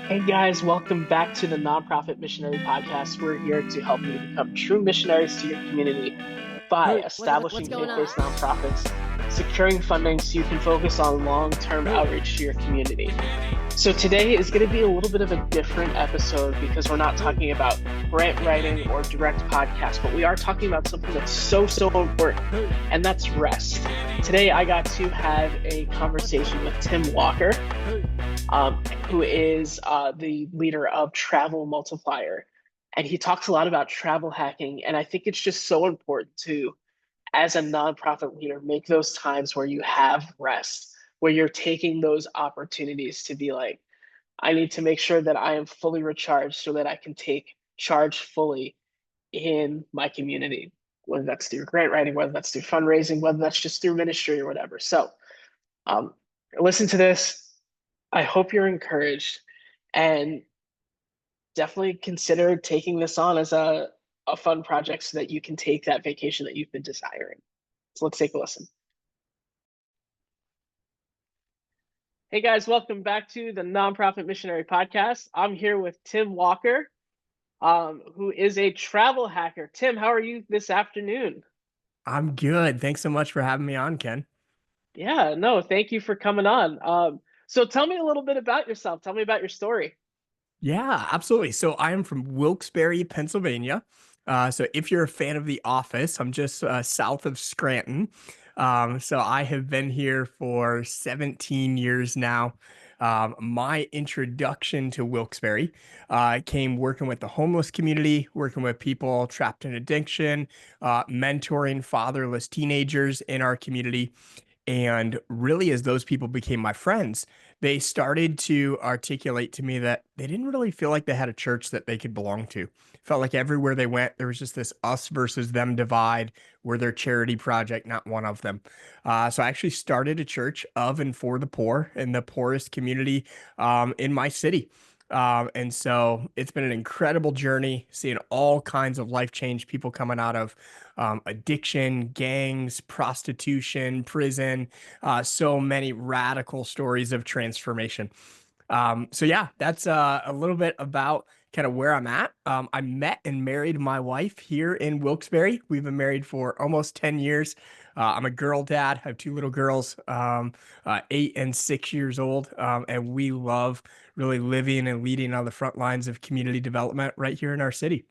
Hey guys, welcome back to the Nonprofit Missionary Podcast. We're here to help you become true missionaries to your community by What's establishing going on? faith-based nonprofits, securing funding so you can focus on long-term outreach to your community. So today is going to be a little bit of a different episode because we're not talking about grant writing or direct podcast, but we are talking about something that's so important, and that's rest. Today I got to have a conversation with Tim Walker, who is the leader of Travel Multiplier. And he talks a lot about travel hacking. And I think it's just so important to, as a nonprofit leader, make those times where you have rest, where you're taking those opportunities to be like, I need to make sure that I am fully recharged so that I can take charge fully in my community, whether that's through grant writing, whether that's through fundraising, whether that's just through ministry or whatever. So um, listen to this. I hope you're encouraged and definitely consider taking this on as a fun project so that you can take that vacation that you've been desiring. So let's take a listen. Hey guys, welcome back to the Nonprofit Missionary Podcast. I'm here with Tim Walker, who is a travel hacker. Tim, how are you this afternoon? I'm good. Thanks so much for having me on, Ken. Yeah, no, thank you for coming on. So tell me a little bit about yourself. Tell me about your story. Yeah, absolutely. So I am from Wilkes-Barre, Pennsylvania. So if you're a fan of The Office, I'm just south of Scranton. So I have been here for 17 years now. My introduction to Wilkes-Barre came working with the homeless community, working with people trapped in addiction, mentoring fatherless teenagers in our community. And really, as those people became my friends, they started to articulate to me that they didn't really feel like they had a church that they could belong to. Felt like everywhere they went, there was just this us versus them divide. We're their charity project, not one of them. So I actually started a church of and for the poor in the poorest community in my city. And so it's been an incredible journey, seeing all kinds of life change people coming out of addiction, gangs, prostitution, prison, so many radical stories of transformation. So yeah, that's a little bit about kind of where I'm at. I met and married my wife here in Wilkes-Barre. We've been married for almost 10 years. I'm a girl dad. I have two little girls, 8 and 6 years old. And we love really living and leading on the front lines of community development right here in our city.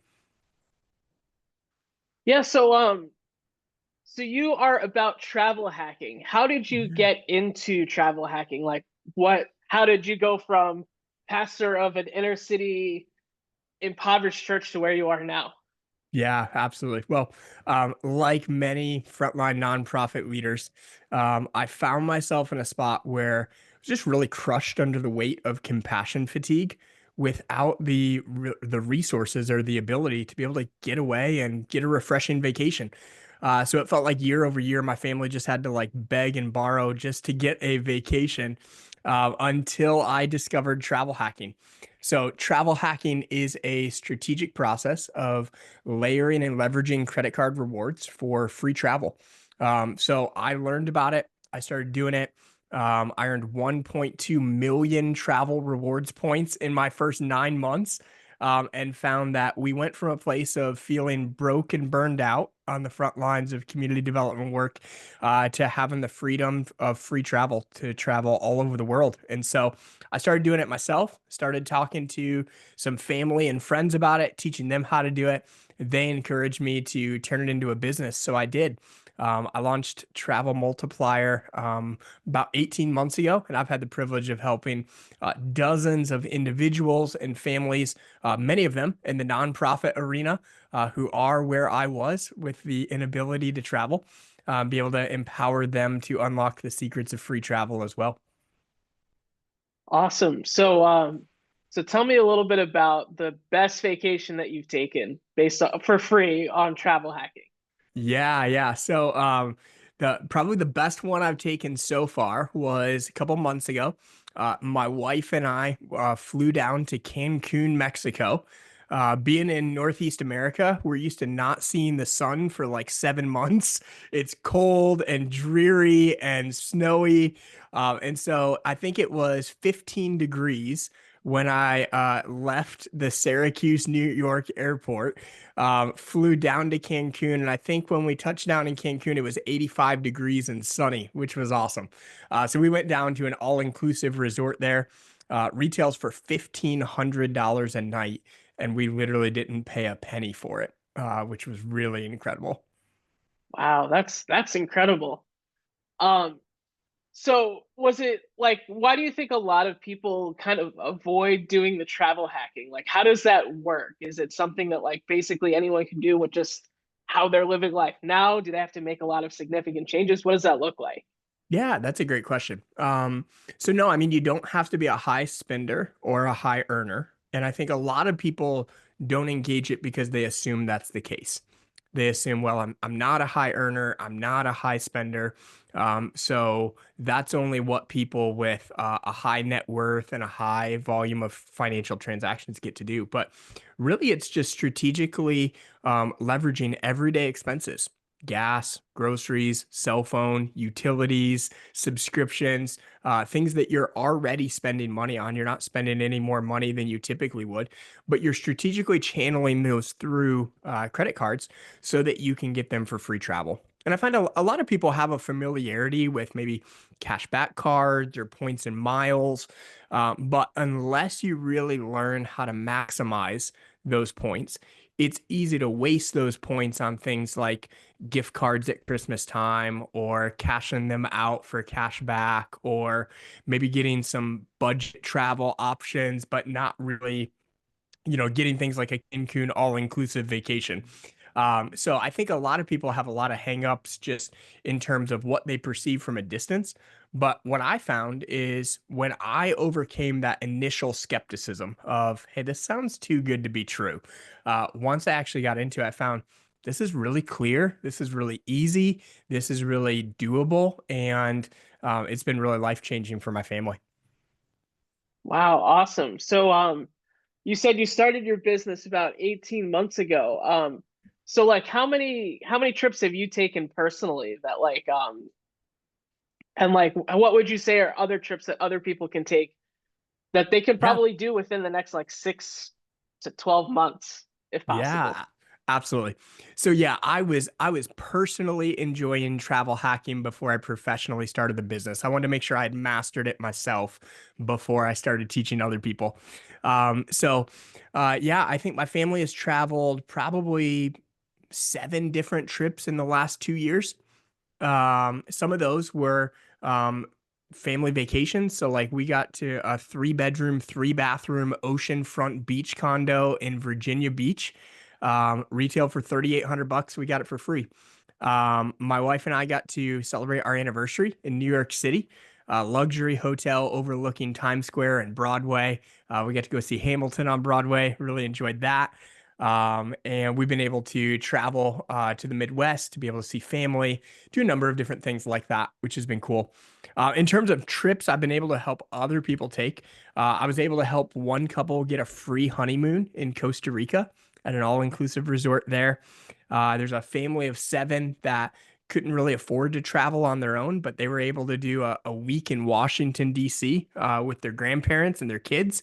Yeah, so you are about travel hacking. How did you get into travel hacking? Like how did you go from pastor of an inner city impoverished church to where you are now? Yeah, absolutely. Well, like many frontline nonprofit leaders, I found myself in a spot where I was just really crushed under the weight of compassion fatigue without the resources or the ability to be able to get away and get a refreshing vacation. So it felt like year over year, my family just had to like beg and borrow just to get a vacation until I discovered travel hacking. So, travel hacking is a strategic process of layering and leveraging credit card rewards for free travel. So, I learned about it. I started doing it. I earned 1.2 million travel rewards points in my first 9 months, and found that we went from a place of feeling broke and burned out on the front lines of community development work to having the freedom of free travel to travel all over the world. And so I started doing it myself, started talking to some family and friends about it, teaching them how to do it. They encouraged me to turn it into a business. So I did. I launched Travel Multiplier about 18 months ago, and I've had the privilege of helping dozens of individuals and families, many of them in the nonprofit arena, who are where I was with the inability to travel, be able to empower them to unlock the secrets of free travel as well. Awesome. So tell me a little bit about the best vacation that you've taken based on for free on travel hacking. Yeah, yeah. So, the probably the best one I've taken so far was a couple months ago. My wife and I flew down to Cancun, Mexico. Being in Northeast America, we're used to not seeing the sun for like 7 months. It's cold and dreary and snowy. And so I think it was 15 degrees when I left the Syracuse, New York airport, flew down to Cancun. And I think when we touched down in Cancun, it was 85 degrees and sunny, which was awesome. So we went down to an all-inclusive resort there. Retails for $1,500 a night, and we literally didn't pay a penny for it, which was really incredible. Wow, that's incredible. Um, so was it like, why do you think a lot of people kind of avoid doing the travel hacking? Like, how does that work? Is it something that like basically anyone can do with just how they're living life now? Do they have to make a lot of significant changes? What does that look like? Yeah, that's a great question. So no, I mean, you don't have to be a high spender or a high earner. And I think a lot of people don't engage it because they assume that's the case. They assume, well, I'm not a high earner, I'm not a high spender. So that's only what people with a high net worth and a high volume of financial transactions get to do. But really, it's just strategically leveraging everyday expenses: gas, groceries, cell phone, utilities, subscriptions, things that you're already spending money on. You're not spending any more money than you typically would, but you're strategically channeling those through credit cards so that you can get them for free travel. And I find a lot of people have a familiarity with maybe cashback cards or points and miles. But unless you really learn how to maximize those points, it's easy to waste those points on things like gift cards at Christmas time, or cashing them out for cash back, or maybe getting some budget travel options, but not really, getting things like a Cancun all-inclusive vacation. So I think a lot of people have a lot of hangups just in terms of what they perceive from a distance. But what I found is when I overcame that initial skepticism of, hey, this sounds too good to be true. Once I actually got into it, I found this is really clear. This is really easy. This is really doable. And it's been really life-changing for my family. Wow, awesome. So you said you started your business about 18 months ago. So like how many trips have you taken personally that like and like what would you say are other trips that other people can take that they can Yeah. probably do within the next like 6 to 12 months if possible? Yeah, absolutely. So yeah, I was personally enjoying travel hacking before I professionally started the business. I wanted to make sure I had mastered it myself before I started teaching other people. Yeah, I think my family has traveled probably 7 different trips in the last 2 years. Some of those were um, family vacations. So like we got to a 3 bedroom, 3 bathroom oceanfront beach condo in Virginia Beach. Retail for $3,800. We got it for free. My wife and I got to celebrate our anniversary in New York City. Luxury hotel overlooking Times Square and Broadway. We got to go see Hamilton on Broadway. Really enjoyed that. And we've been able to travel to the Midwest to be able to see family, do a number of different things like that, which has been cool. In terms of trips, I've been able to help other people take. I was able to help one couple get a free honeymoon in Costa Rica at an all-inclusive resort there. There's a family of 7 that couldn't really afford to travel on their own, but they were able to do a week in Washington, D.C. With their grandparents and their kids.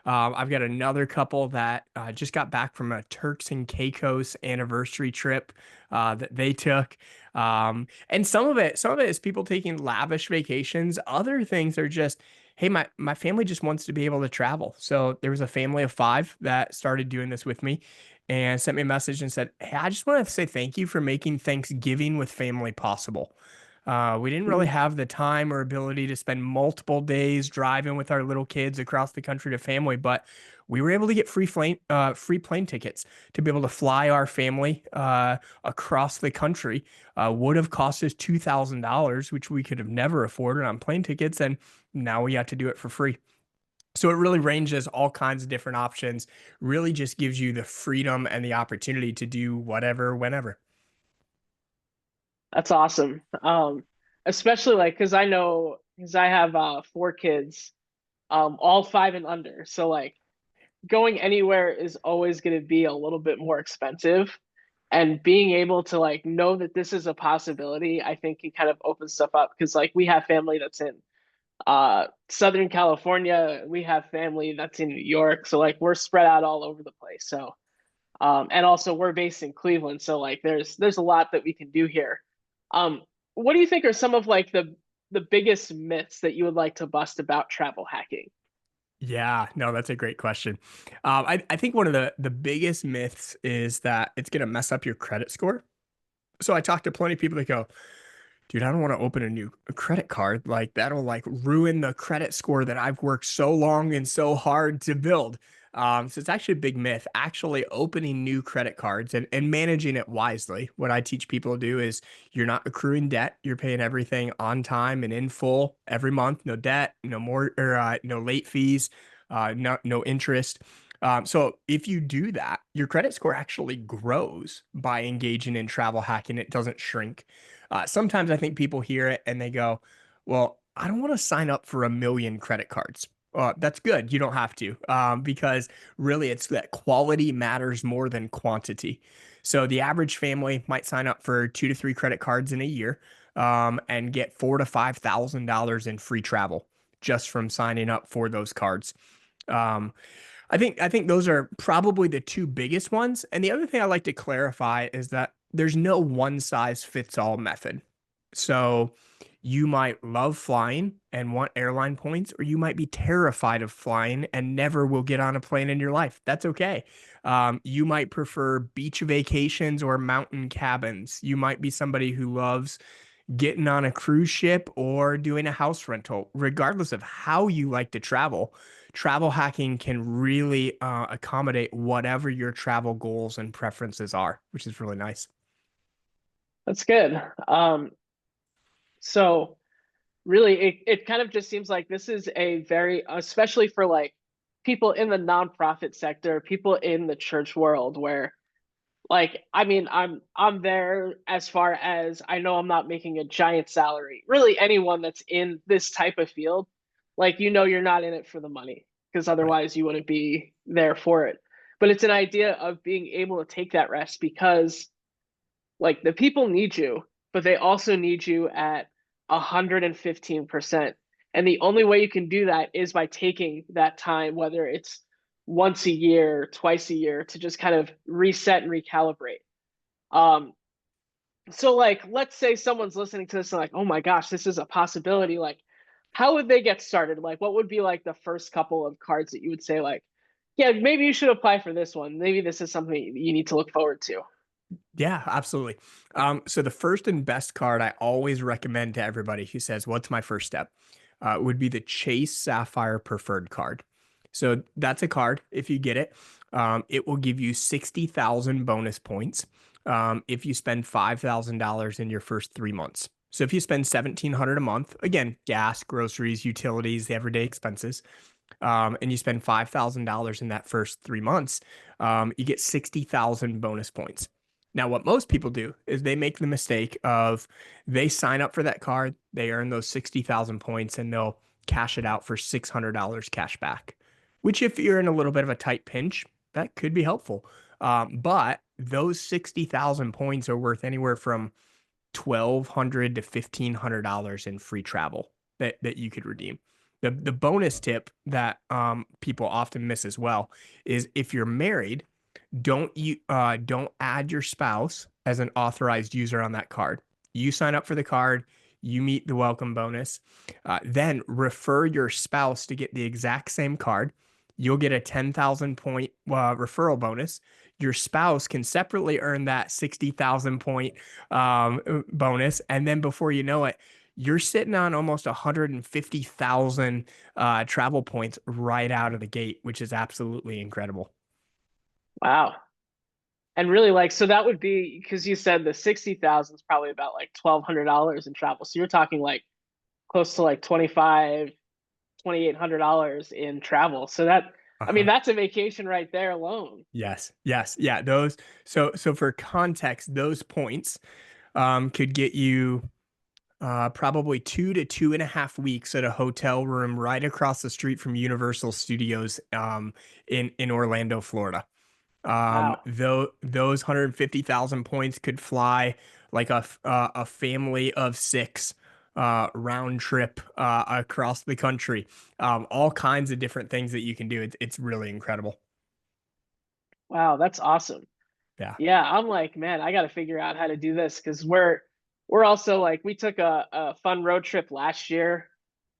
I've got another couple that just got back from a Turks and Caicos anniversary trip that they took. And some of it is people taking lavish vacations. Other things are just, hey, my family just wants to be able to travel. So there was a family of 5 that started doing this with me and sent me a message and said, hey, I just want to say thank you for making Thanksgiving with family possible. We didn't really have the time or ability to spend multiple days driving with our little kids across the country to family, but we were able to get free plane tickets to be able to fly our family across the country. Would have cost us $2,000, which we could have never afforded on plane tickets, and now we got to do it for free. So it really ranges all kinds of different options. Really just gives you the freedom and the opportunity to do whatever, whenever. That's awesome. Especially like because I know because I have 4 kids, all 5 and under. So like going anywhere is always going to be a little bit more expensive. And being able to like know that this is a possibility, I think can kind of open stuff up because like we have family that's in Southern California, we have family that's in New York, so like we're spread out all over the place. So and also we're based in Cleveland, so like there's a lot that we can do here. Um, what do you think are some of like the biggest myths that you would like to bust about travel hacking? Yeah, no, that's a great question. I think one of the biggest myths is that it's going to mess up your credit score. So I talk to plenty of people that go, dude, I don't want to open a new credit card. Like that'll like ruin the credit score that I've worked so long and so hard to build. So it's actually a big myth. Actually opening new credit cards and managing it wisely. What I teach people to do is you're not accruing debt. You're paying everything on time and in full every month. No debt, no more or no late fees, no interest. So if you do that, your credit score actually grows by engaging in travel hacking. It doesn't shrink. Sometimes I think people hear it and they go, well, I don't want to sign up for a million credit cards. That's good. You don't have to, because really it's that quality matters more than quantity. So the average family might sign up for 2 to 3 credit cards in a year, and get $4,000 to $5,000 in free travel just from signing up for those cards. Um, I think those are probably the two biggest ones. And the other thing I like to clarify is that there's no one size fits all method. So you might love flying and want airline points, or you might be terrified of flying and never will get on a plane in your life. That's okay. You might prefer beach vacations or mountain cabins. You might be somebody who loves getting on a cruise ship or doing a house rental. Regardless of how you like to travel, travel hacking can really accommodate whatever your travel goals and preferences are, which is really nice. That's good. So really it kind of just seems like this is a very, especially for like people in the nonprofit sector, people in the church world where like I mean I'm there as far as I know I'm not making a giant salary. Really anyone that's in this type of field, like you're not in it for the money because Right. otherwise you wouldn't be there for it. But it's an idea of being able to take that rest because like the people need you, but they also need you at 115%. And the only way you can do that is by taking that time, whether it's once a year, twice a year, to just kind of reset and recalibrate. Um, so like let's say someone's listening to this and like, oh my gosh, this is a possibility. Like, how would they get started? Like, what would be like the first couple of cards that you would say, like, yeah, maybe you should apply for this one. Maybe this is something you need to look forward to. Yeah, absolutely. So the first and best card I always recommend to everybody who says, "What's my first step?" Would be the Chase Sapphire Preferred card. So that's a card. If you get it, it will give you 60,000 bonus points if you spend $5,000 in your first 3 months. So if you spend 1,700 a month, again, gas, groceries, utilities, the everyday expenses, and you spend $5,000 in that first 3 months, you get 60,000 bonus points. Now, what most people do is they make the mistake of they sign up for that card, they earn those 60,000 points, and they'll cash it out for $600 cash back, which, if you're in a little bit of a tight pinch, that could be helpful. But those 60,000 points are worth anywhere from 1,200 to $1,500 in free travel that you could redeem. The bonus tip that people often miss as well is if you're married, don't add your spouse as an authorized user on that card. You sign up for the card, you meet the welcome bonus, then refer your spouse to get the exact same card. You'll get a 10,000 point referral bonus. Your spouse can separately earn that 60,000 point bonus, and then before you know it, you're sitting on almost 150,000 travel points right out of the gate, which is absolutely incredible. Wow. And really like so that would be because you said the 60,000 is probably about like $1,200 in travel. So you're talking like close to like 25, $2,800 in travel. So that I mean Uh-huh. that's a vacation right there alone. Yes, yes, yeah. So for context, those points could get you probably 2 to 2.5 weeks at a hotel room right across the street from Universal Studios in Orlando, Florida. Wow. Though those 150,000 points could fly like a family of 6 round trip across the country. All kinds of different things that you can do. It's really incredible. Wow, that's awesome. Yeah. Yeah, I'm like, man, I got to figure out how to do this because we're also like we took a fun road trip last year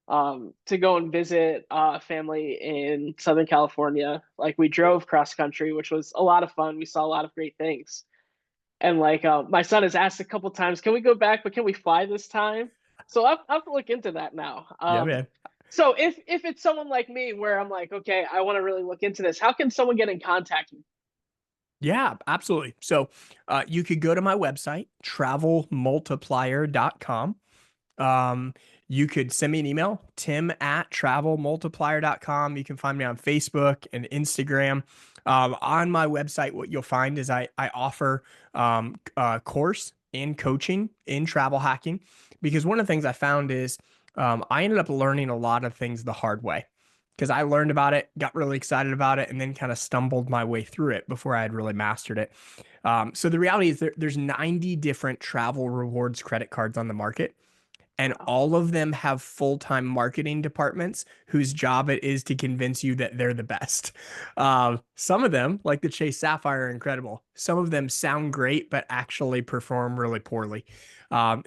to go and visit a family in Southern California. Like we drove cross country, which was a lot of fun. We saw a lot of great things. And like my son has asked a couple times, can we go back, but can we fly this time? So I have to look into that now. Yeah, man. So if it's someone like me where I'm like, okay, I want to really look into this, how can someone get in contact with Yeah, absolutely. So you could go to my website, travelmultiplier.com. Um, you could send me an email, tim@travelmultiplier.com. You can find me on Facebook and Instagram. On my website, what you'll find is I offer a course and coaching in travel hacking because one of the things I found is I ended up learning a lot of things the hard way because I learned about it, got really excited about it, and then kind of stumbled my way through it before I had really mastered it. So the reality is there's 90 different travel rewards credit cards on the market and now? all of them have full-time marketing departments whose job it is to convince you that they're the best. Some of them, like the Chase Sapphire, are incredible. Some of them sound great, but actually perform really poorly.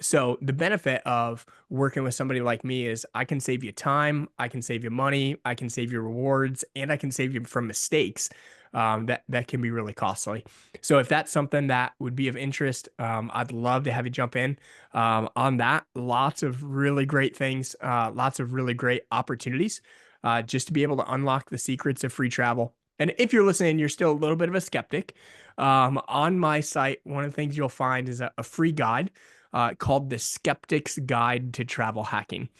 So the benefit of working with somebody like me is I can save you time, I can save you money, I can save you rewards, and I can save you from mistakes that can be really costly. So if that's something that would be of interest, I'd love to have you jump in on that. Lots of really great things, lots of really great opportunities just to be able to unlock the secrets of free travel. And if you're listening, you're still a little bit of a skeptic. On my site, one of the things you'll find is a free guide called the Skeptics Guide to Travel Hacking.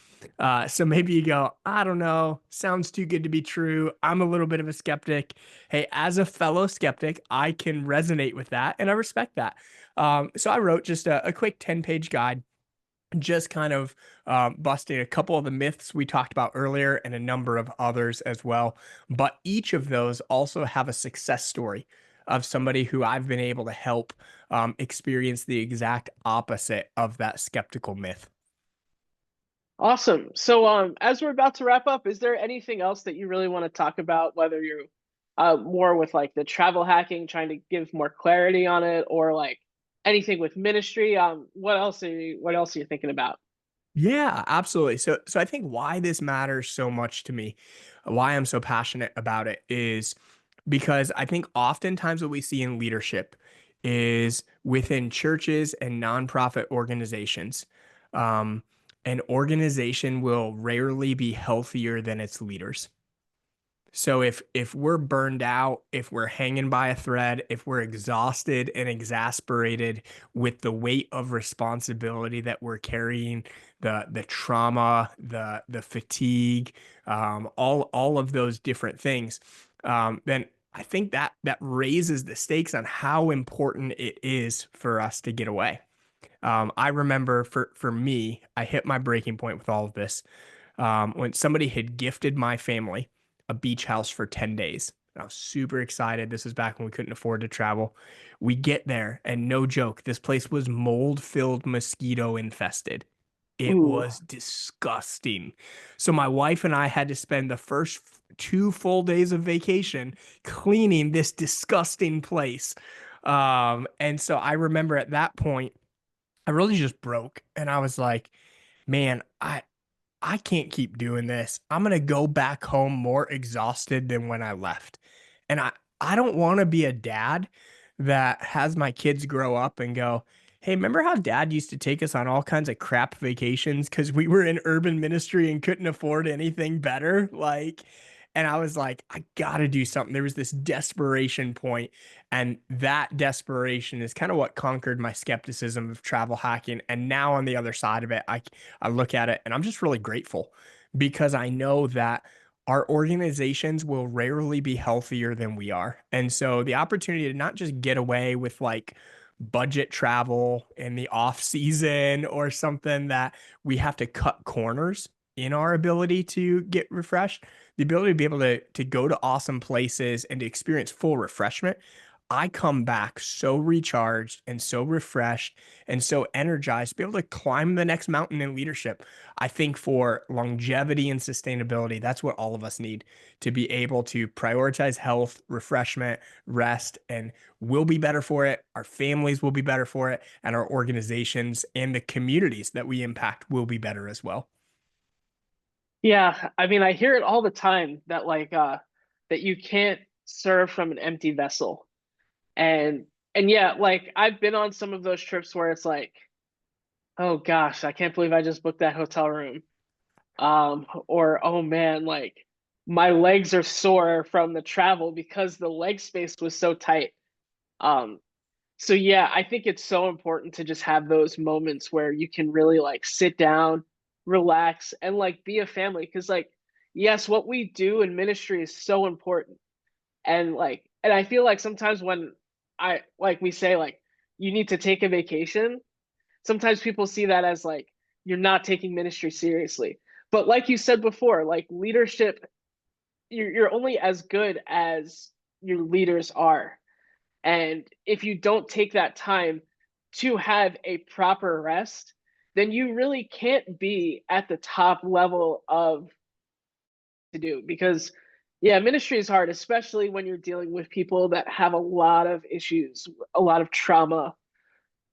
So maybe you go, I don't know, sounds too good to be true. I'm a little bit of a skeptic. Hey, as a fellow skeptic, I can resonate with that and I respect that. So I wrote just a quick 10-page guide, just kind of busting a couple of the myths we talked about earlier and a number of others as well. But each of those also have a success story of somebody who I've been able to help experience the exact opposite of that skeptical myth. Awesome. So, as we're about to wrap up, is there anything else that you really want to talk about, whether you're more with like the travel hacking, trying to give more clarity on it, or like anything with ministry? What else are you thinking about? Yeah, absolutely. So I think why this matters so much to me, why I'm so passionate about it is because I think oftentimes what we see in leadership is within churches and nonprofit organizations. Um, an organization will rarely be healthier than its leaders. So if we're burned out, if we're hanging by a thread, if we're exhausted and exasperated with the weight of responsibility that we're carrying, the trauma, the fatigue, all of those different things, then I think that raises the stakes on how important it is for us to get away. I remember for me, I hit my breaking point with all of this when somebody had gifted my family a beach house for 10 days. I was super excited. This was back when we couldn't afford to travel. We get there, and no joke, this place was mold filled, mosquito infested. It Ooh, was disgusting. So, my wife and I had to spend the first 2 full days of vacation cleaning this disgusting place. And so, I remember at that point, I really just broke. And I was like, man, I can't keep doing this. I'm gonna go back home more exhausted than when I left. And I don't want to be a dad that has my kids grow up and go, "Hey, remember how dad used to take us on all kinds of crap vacations because we were in urban ministry and couldn't afford anything better?" Like, and I was like, I gotta do something. There was this desperation point, and that desperation is kind of what conquered my skepticism of travel hacking. And now on the other side of it, I look at it and I'm just really grateful because I know that our organizations will rarely be healthier than we are. And so the opportunity to not just get away with like budget travel in the off season or something that we have to cut corners in our ability to get refreshed, the ability to be able to go to awesome places and to experience full refreshment. I come back so recharged and so refreshed and so energized to be able to climb the next mountain in leadership. I think for longevity and sustainability, that's what all of us need, to be able to prioritize health, refreshment, rest, and we'll be better for it. Our families will be better for it, and our organizations and the communities that we impact will be better as well. Yeah, I mean, I hear it all the time that that you can't serve from an empty vessel. And yeah, like I've been on some of those trips where it's like, oh gosh, I can't believe I just booked that hotel room. Or oh man, like my legs are sore from the travel because the leg space was so tight. Um, so yeah, I think it's so important to just have those moments where you can really like sit down, relax, and like be a family. Because like, yes, what we do in ministry is so important. And I feel like sometimes when I like we say like you need to take a vacation, sometimes people see that as like you're not taking ministry seriously. But like you said before, like leadership, you're only as good as your leaders are. And if you don't take that time to have a proper rest, then you really can't be at the top level of to do because yeah, ministry is hard, especially when you're dealing with people that have a lot of issues, a lot of trauma,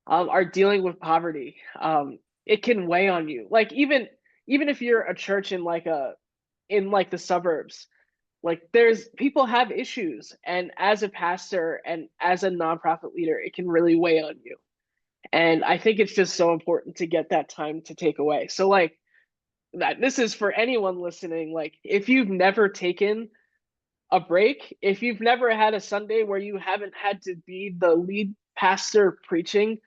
are dealing with poverty. It can weigh on you. Like even if you're a church in like the suburbs, like there's people have issues, and as a pastor and as a nonprofit leader, it can really weigh on you. And I think it's just so important to get that time to take away. So like that this is for anyone listening, like if you've never taken a break, if you've never had a Sunday where you haven't had to be the lead pastor preaching,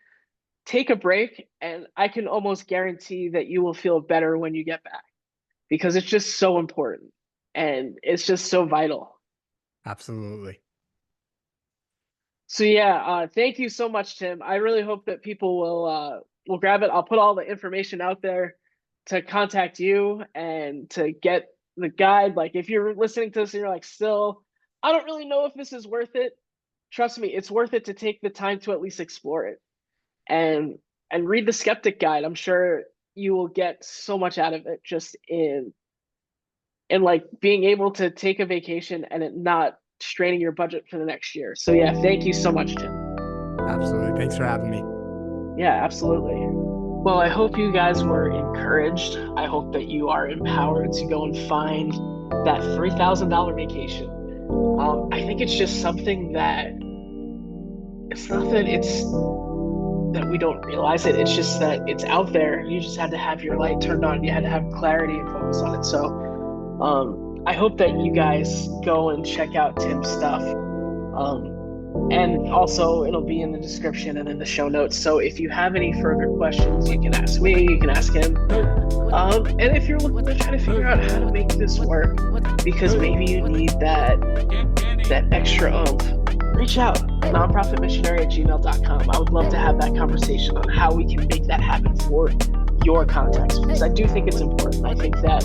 take a break, and I can almost guarantee that you will feel better when you get back because it's just so important and it's just so vital. Absolutely. So yeah, thank you so much, Tim. I really hope that people will grab it. I'll put all the information out there to contact you and to get the guide. Like if you're listening to this and you're like, still, I don't really know if this is worth it. Trust me, it's worth it to take the time to at least explore it and read the skeptic guide. I'm sure you will get so much out of it just in like being able to take a vacation and it not straining your budget for the next year. So yeah, thank you so much, Tim. Absolutely. Thanks for having me. Yeah, absolutely. Well, I hope you guys were encouraged. I hope that you are empowered to go and find that $3,000 vacation. I think it's just something that it's not that it's that we don't realize it. It's just that it's out there. You just had to have your light turned on. You had to have clarity and focus on it. So I hope that you guys go and check out Tim's stuff. And also it'll be in the description and in the show notes. So if you have any further questions, you can ask me, you can ask him. And if you're looking to try to figure out how to make this work, because maybe you need that extra oomph, reach out, nonprofitmissionary@gmail.com. I would love to have that conversation on how we can make that happen for your context, because I do think it's important. I think that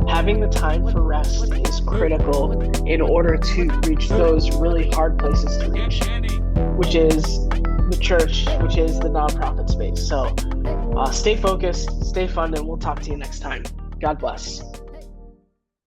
having the time for rest is critical in order to reach those really hard places to reach, which is the church, which is the nonprofit space. So stay focused, stay fun, and we'll talk to you next time. God bless.